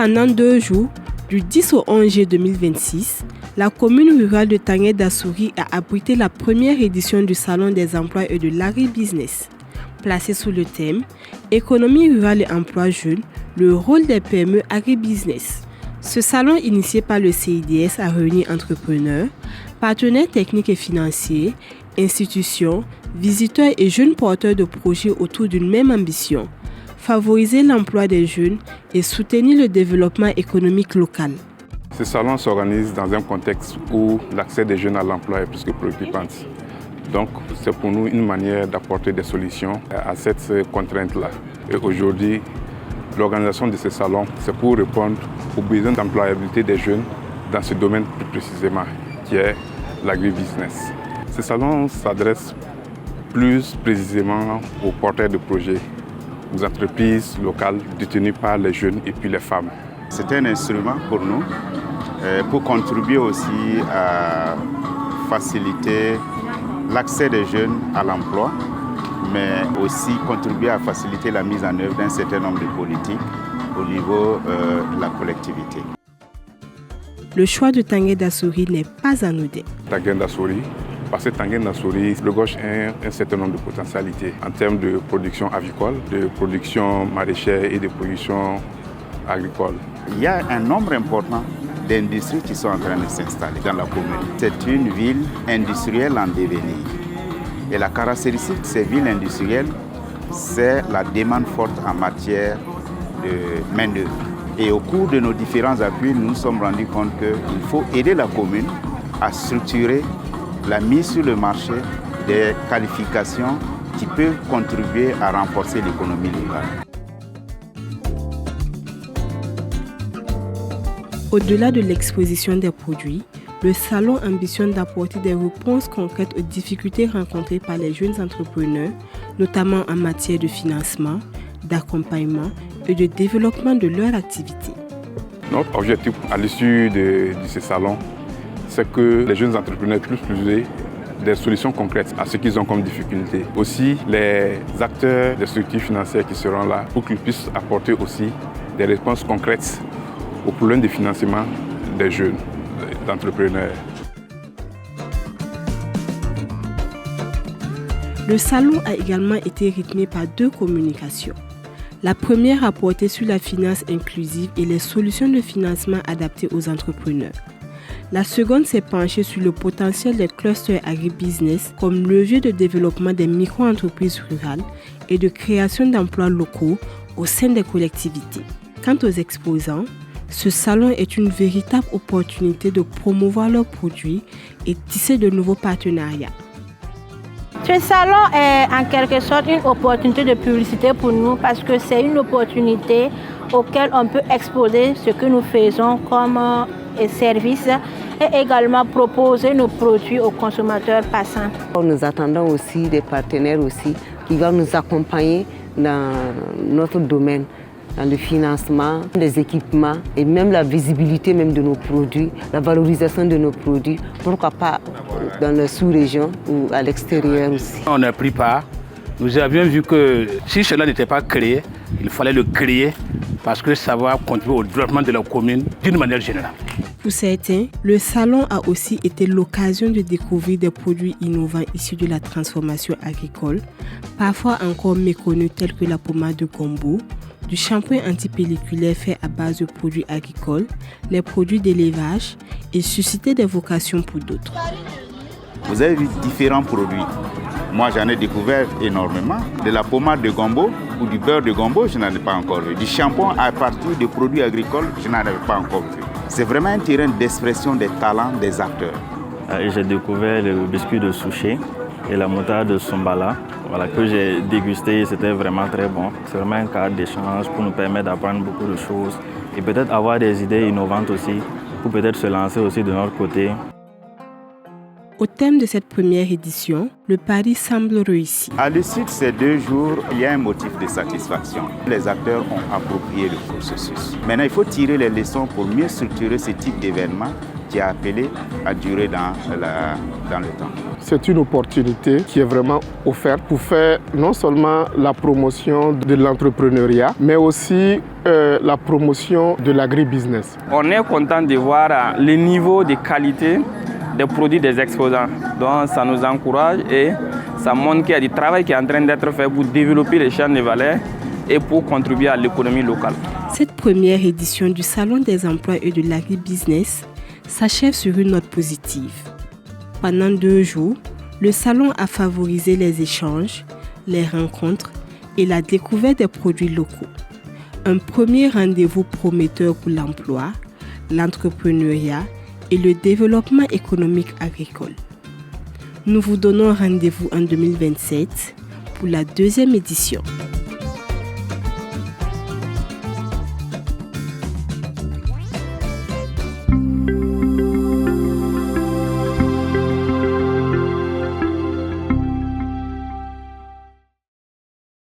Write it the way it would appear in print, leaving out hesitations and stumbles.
Pendant 2 jours, du 10 au 11 juillet 2026, la commune rurale de Tanguay d'Assouri a abrité la première édition du Salon des emplois et de l'agribusiness. Placé sous le thème « Économie rurale et emploi jeunes, le rôle des PME agribusiness ». Ce salon initié par le CIDS a réuni entrepreneurs, partenaires techniques et financiers, institutions, visiteurs et jeunes porteurs de projets autour d'une même ambition, favoriser l'emploi des jeunes et soutenir le développement économique local. Ce salon s'organise dans un contexte où l'accès des jeunes à l'emploi est plus que préoccupant. Donc c'est pour nous une manière d'apporter des solutions à cette contrainte-là. Et aujourd'hui, l'organisation de ce salon, c'est pour répondre aux besoins d'employabilité des jeunes dans ce domaine plus précisément, qui est l'agribusiness. Ce salon s'adresse plus précisément aux porteurs de projets, aux entreprises locales détenues par les jeunes et puis les femmes. C'est un instrument pour nous, pour contribuer aussi à faciliter l'accès des jeunes à l'emploi, mais aussi contribuer à faciliter la mise en œuvre d'un certain nombre de politiques au niveau de la collectivité. Le choix de Tanguay d'Assouri n'est pas anodin. Tanguay d'Assouri, parce que Tanguay d'Assouri regorge un certain nombre de potentialités en termes de production avicole, de production maraîchère et de production agricole. Il y a un nombre important d'industries qui sont en train de s'installer dans la commune. C'est une ville industrielle en devenir. Et la caractéristique de ces villes industrielles, c'est la demande forte en matière de main-d'œuvre. Et au cours de nos différents appuis, nous nous sommes rendus compte qu'il faut aider la commune à structurer la mise sur le marché des qualifications qui peuvent contribuer à renforcer l'économie locale. Au-delà de l'exposition des produits, le salon ambitionne d'apporter des réponses concrètes aux difficultés rencontrées par les jeunes entrepreneurs, notamment en matière de financement, d'accompagnement et de développement de leur activité. Notre objectif à l'issue de ce salon, c'est que les jeunes entrepreneurs puissent trouver des solutions concrètes à ce qu'ils ont comme difficultés. Aussi, les acteurs des structures financières qui seront là pour qu'ils puissent apporter aussi des réponses concrètes aux problèmes de financement des jeunes entrepreneurs. Le salon a également été rythmé par 2 communications. La première a porté sur la finance inclusive et les solutions de financement adaptées aux entrepreneurs. La seconde s'est penchée sur le potentiel des clusters agribusiness comme levier de développement des micro-entreprises rurales et de création d'emplois locaux au sein des collectivités. Quant aux exposants, ce salon est une véritable opportunité de promouvoir leurs produits et tisser de nouveaux partenariats. Ce salon est en quelque sorte une opportunité de publicité pour nous parce que c'est une opportunité auquel on peut exposer ce que nous faisons comme service et également proposer nos produits aux consommateurs passants. Nous attendons aussi des partenaires aussi qui vont nous accompagner dans notre domaine, dans le financement des équipements et même la visibilité même de nos produits, la valorisation de nos produits, pourquoi pas dans la sous-région ou à l'extérieur aussi. On a pris part, nous avions vu que si cela n'était pas créé, il fallait le créer parce que ça va contribuer au développement de la commune d'une manière générale. Pour certains, le salon a aussi été l'occasion de découvrir des produits innovants issus de la transformation agricole, parfois encore méconnus tels que la pommade de gombo, du shampoing antipelliculaire fait à base de produits agricoles, les produits d'élevage et susciter des vocations pour d'autres. Vous avez vu différents produits. Moi, j'en ai découvert énormément. De la pommade de gombo ou du beurre de gombo, je n'en ai pas encore vu. Du shampoing à partir de produits agricoles, je n'en avais pas encore vu. C'est vraiment un terrain d'expression des talents des acteurs. J'ai découvert le biscuit de Souché et la moutarde de Sombala, que j'ai dégusté et c'était vraiment très bon. C'est vraiment un cadre d'échange pour nous permettre d'apprendre beaucoup de choses et peut-être avoir des idées innovantes aussi pour peut-être se lancer aussi de notre côté. Au terme de cette première édition, le pari semble réussi. À l'issue de ces 2 jours, il y a un motif de satisfaction. Les acteurs ont approprié le processus. Maintenant, il faut tirer les leçons pour mieux structurer ce type d'événement qui est appelé à durer dans le temps. C'est une opportunité qui est vraiment offerte pour faire non seulement la promotion de l'entrepreneuriat, mais aussi la promotion de l'agribusiness. On est content de voir le niveau de qualité des produits des exposants. Donc ça nous encourage et ça montre qu'il y a du travail qui est en train d'être fait pour développer les chaînes de valeur et pour contribuer à l'économie locale. Cette première édition du Salon des emplois et de l'agribusiness s'achève sur une note positive. Pendant 2 jours, le salon a favorisé les échanges, les rencontres et la découverte des produits locaux. Un premier rendez-vous prometteur pour l'emploi, l'entrepreneuriat et le développement économique agricole. Nous vous donnons rendez-vous en 2027 pour la 2e édition.